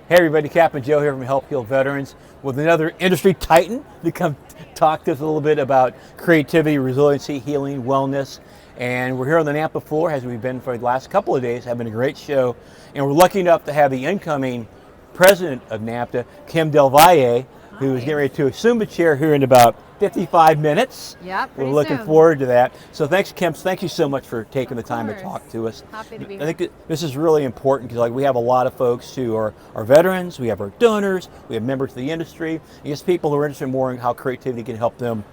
Hey everybody, Captain Joe here from Help Heal Veterans with another industry titan to come talk to us a little bit about creativity, resiliency, healing, wellness. And we're here on the NAMTA floor, as we've been for the last couple of days, having a great show. And we're lucky enough to have the incoming president of NAMTA, Kim Del Valle, who is getting ready to assume the chair here in about 55 minutes. Yeah, we're looking soon. forward to that. So thanks, Kim. Thank you so much for taking the time to talk to us. Happy to be I here. think this is really important because we have a lot of folks who are veterans, we have our donors, we have members of the industry, and just people who are interested more in how creativity can help them,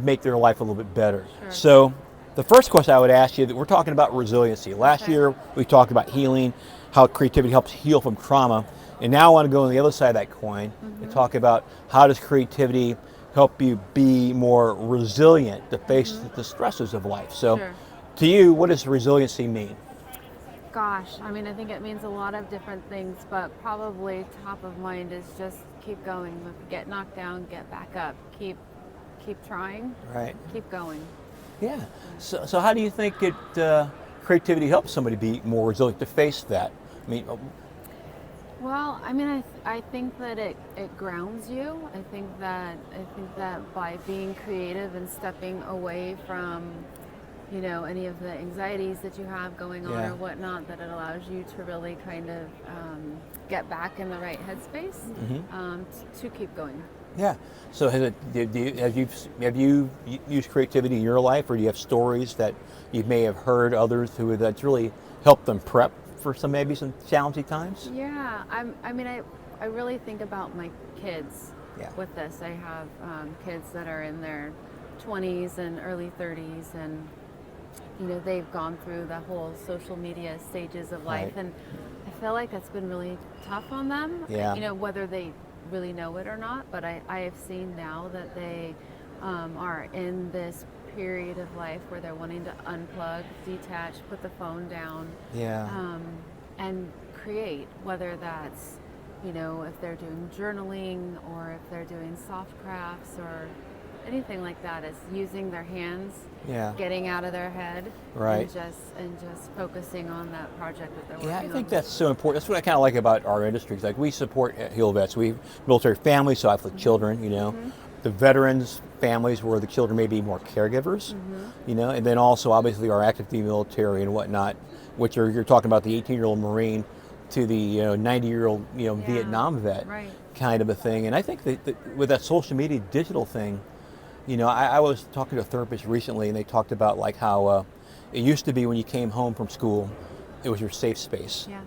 make their life a little bit better. Sure. So the first question I would ask you, that we're talking about resiliency. Last year we talked about healing, how creativity helps heal from trauma. And now I want to go on the other side of that coin and talk about how does creativity help you be more resilient to face the stresses of life. So to you, what does resiliency mean? Gosh, I think it means a lot of different things, but probably top of mind is just keep going. Get knocked down, get back up. Keep trying. Right. Keep going. Yeah. So how do you think creativity helps somebody be more resilient to face that? Well, I think that it grounds you. I think that by being creative and stepping away from, any of the anxieties that you have going on or whatnot, that it allows you to really kind of get back in the right headspace to keep going. Yeah. So have you used creativity in your life, or do you have stories that you may have heard others that's really helped them prep for maybe some challenging times? Yeah, I really think about my kids with this. I have kids that are in their 20s and early 30s, and they've gone through the whole social media stages of life, and I feel like that's been really tough on them. Yeah. Whether they really know it or not, but I have seen now that they are in this period of life where they're wanting to unplug, detach, put the phone down, and create, whether that's, if they're doing journaling or if they're doing soft crafts or anything like that. It's using their hands, getting out of their head, and just focusing on that project that they're working on. Yeah, I think that's so important. That's what I kind of like about our industry. Like, we support Heal Vets. We military families, so I have the children, the veterans families where the children may be more caregivers, and then also obviously our active duty military and whatnot, which you're talking about the 18-year-old Marine to the 90-year-old Vietnam vet kind of a thing. And I think that with that social media digital thing, I was talking to a therapist recently, and they talked about like how it used to be when you came home from school, it was your safe space. Yeah.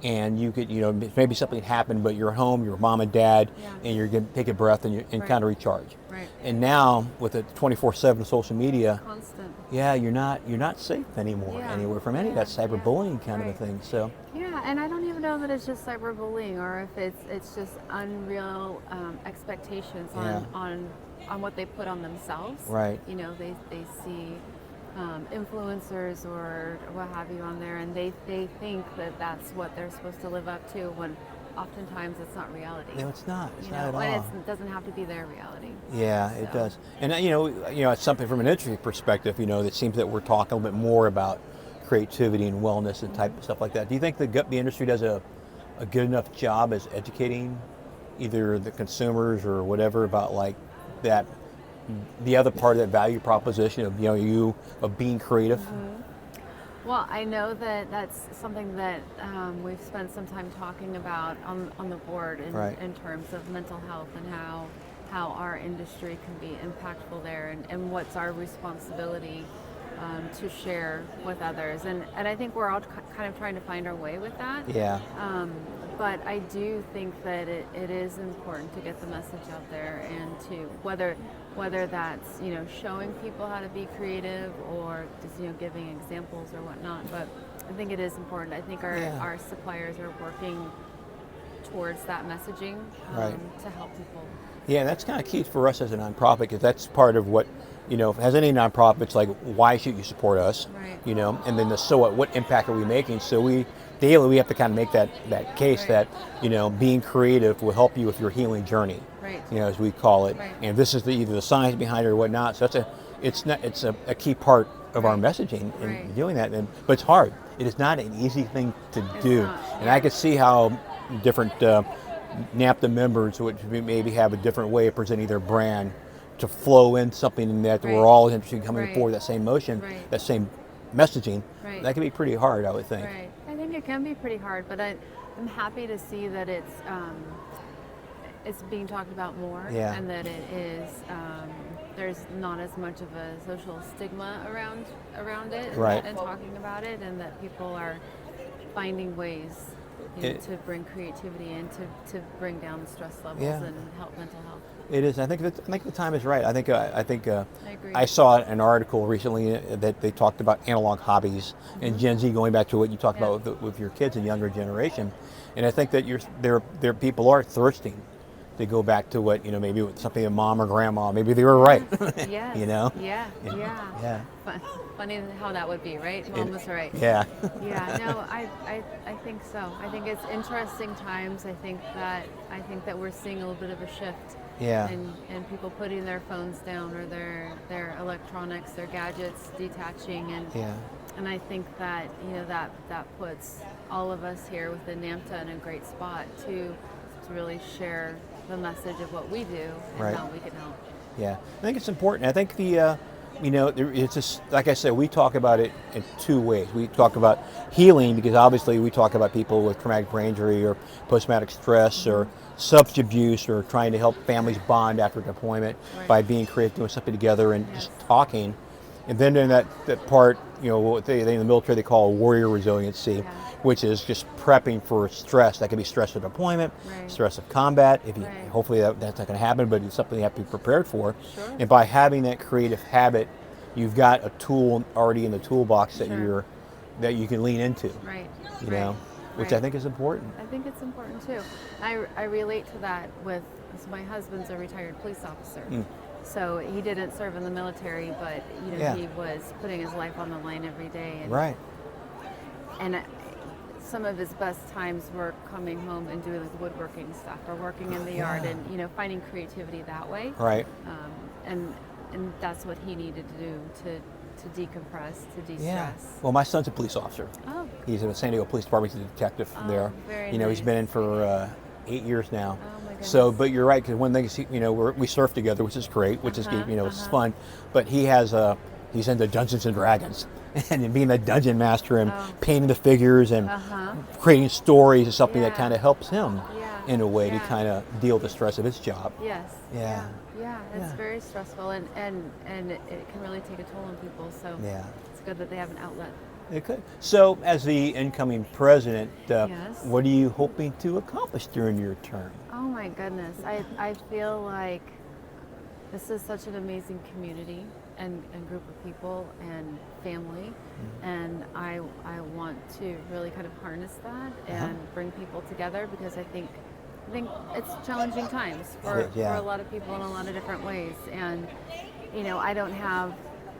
And you could, maybe something happened, but you're home, you're mom and dad, and you're going to take a breath and kind of recharge. Right. And now with the 24/7 social media, Constant. yeah, you're not safe anymore anywhere from any of that cyberbullying kind of a thing. So. Yeah, and I don't even know that it's just cyberbullying or if it's just unreal expectations on what they put on themselves. Right. They see influencers or what have you on there, and they think that that's what they're supposed to live up to, when oftentimes it's not reality. No, it's not. It's not at all. And it doesn't have to be their reality. Yeah, it does. And it's something from an industry perspective. That seems that we're talking a little bit more about creativity and wellness and type of stuff like that. Do you think the industry does a good enough job as educating either the consumers or whatever about like that? The other part of that value proposition of of being creative. Well, I know that that's something that we've spent some time talking about on the board in terms of mental health and how our industry can be impactful there, and what's our responsibility to share with others. And I think we're all kind of trying to find our way with that. Yeah. But I do think that it is important to get the message out there, and to whether that's showing people how to be creative or just giving examples or whatnot. But I think it is important. I think our suppliers are working towards that messaging to help people. Yeah, that's kind of key for us as a nonprofit, because that's part of what as any nonprofit, it's like, why should you support us? Right. And then the so what impact are we making? So we have to kind of make that case that being creative will help you with your healing journey, as we call it. And this is either the science behind it or whatnot. So it's a key part of our messaging in doing that. But it's hard. It is not an easy thing to do. And I could see how different NAMTA members, which maybe have a different way of presenting their brand, to flow in something that Right. we're all interested in coming Right. forward, that same motion, Right. that same messaging. Right. That can be pretty hard, I would think. Right. I think it can be pretty hard, but I'm happy to see that it's being talked about more, Yeah. and that it is there's not as much of a social stigma around it, Right. and talking about it, and that people are finding ways to bring creativity in, to bring down the stress levels Yeah. and help mental health. It is. I think the time is right. I think I agree. I saw an article recently that they talked about analog hobbies and Gen Z, going back to what you talked Yeah. about with your kids and younger generation. And I think that there people are thirsting to go back to what, maybe with something that mom or grandma, maybe they were right. Yes. You know? Yeah. Yeah. Yeah. Funny how that would be, right? Mom was right. Yeah. Yeah, no, I think so. I think it's interesting times. I think that we're seeing a little bit of a shift. Yeah. And people putting their phones down, or their electronics, their gadgets detaching, and I think that that puts all of us here within NAMTA in a great spot to really share the message of what we do and Right. how we can help. Yeah, I think it's important. I think it's just, like I said, we talk about it in two ways. We talk about healing, because obviously we talk about people with traumatic brain injury or post-traumatic stress or substance abuse, or trying to help families bond after deployment Right. by being creative, doing something together, and just talking. And then in that part, what they in the military they call warrior resiliency, which is just prepping for stress. That could be stress of deployment, Right. stress of combat. If you, Right. hopefully that's not going to happen, but it's something you have to be prepared for. Sure. And by having that creative habit, you've got a tool already in the toolbox that Sure. that you can lean into. Right. You Right. know, which Right. I think is important. I think it's important too. I relate to that so my husband's a retired police officer. So he didn't serve in the military, but Yeah. he was putting his life on the line every day. And, Right. And some of his best times were coming home and doing like woodworking stuff, or working in the yard, Yeah. and finding creativity that way. Right. And that's what he needed to do to decompress, to de-stress. Yeah. Well, my son's a police officer. Oh. He's in the San Diego Police Department. He's a detective there. Very He's nice. been in for 8 years now. Oh my goodness. So, but you're right, because one thing is, we surf together, which is great, which is, it's fun. But he's into Dungeons and Dragons, and being a dungeon master and painting the figures and creating stories is something that Yeah. kind of helps him Yeah. in a way to Yeah. kind of deal with the stress of his job. Yes. Yeah. Yeah. It's Yeah. very stressful, and it can really take a toll on people. So Yeah. it's good that they have an outlet. It could. So, as the incoming president, Yes. what are you hoping to accomplish during your term? Oh my goodness. I feel like this is such an amazing community and group of people and family, and I want to really kind of harness that and bring people together, because I think it's challenging times for a lot of people in a lot of different ways, and I don't have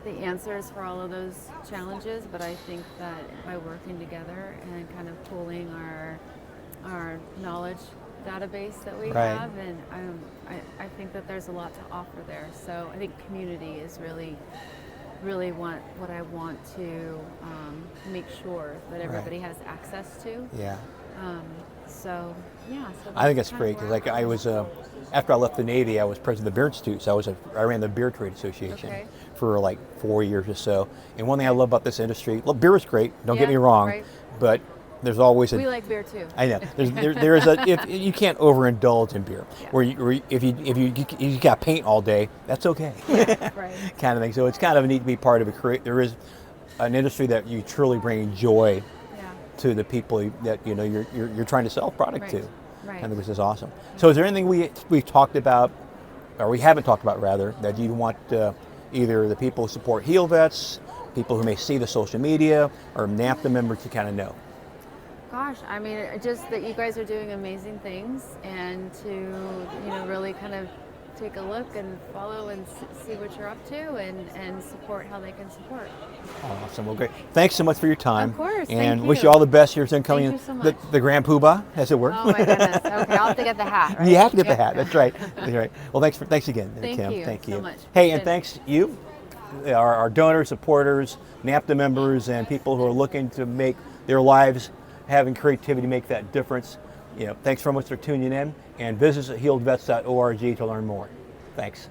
the answers for all of those challenges, but I think that by working together and kind of pooling our knowledge database that we Right. have, and I think that there's a lot to offer there. So I think community is really what I want to make sure that everybody has access to. Yeah. So I think that's kind of great, because where like I'm I at. was, after I left the Navy, I was president of the Beer Institute. So I ran the Beer Trade Association Okay. for like 4 years or so. And one thing I love about this industry, look, beer is great. Don't get Yeah, me wrong, right. but there's always We like beer too. I know. There is if you can't overindulge in beer, Yeah. where if you got paint all day, that's okay. Right. Kind of thing. So it's kind of neat to be part of there is an industry that you truly bring joy Yeah. to the people that you're trying to sell product Right. to. Right. I think this is awesome. So is there anything we've talked about, or we haven't talked about rather, that you want either the people who support Heal Vets, people who may see the social media, or NAMTA members to kind of know? Gosh, I mean, just that you guys are doing amazing things, and to really kind of take a look and follow and see what you're up to, and support how they can support. Awesome. Well, great. Thanks so much for your time. Of course. And Thank wish you. you all the best here in coming. Thank you so much. The Grand Poobah, as it were. Oh my goodness. Okay, I'll have to get the hat. Right? You have to get the Yeah. hat. That's right. That's right. Well, thanks again, Thank Kim. you Thank so you. much. Hey, and Good. thanks you, our donors, supporters, NAMTA members, and people who are looking to make their lives having creativity make that difference. Thanks so much for tuning in, and visit healedvets.org to learn more. Thanks.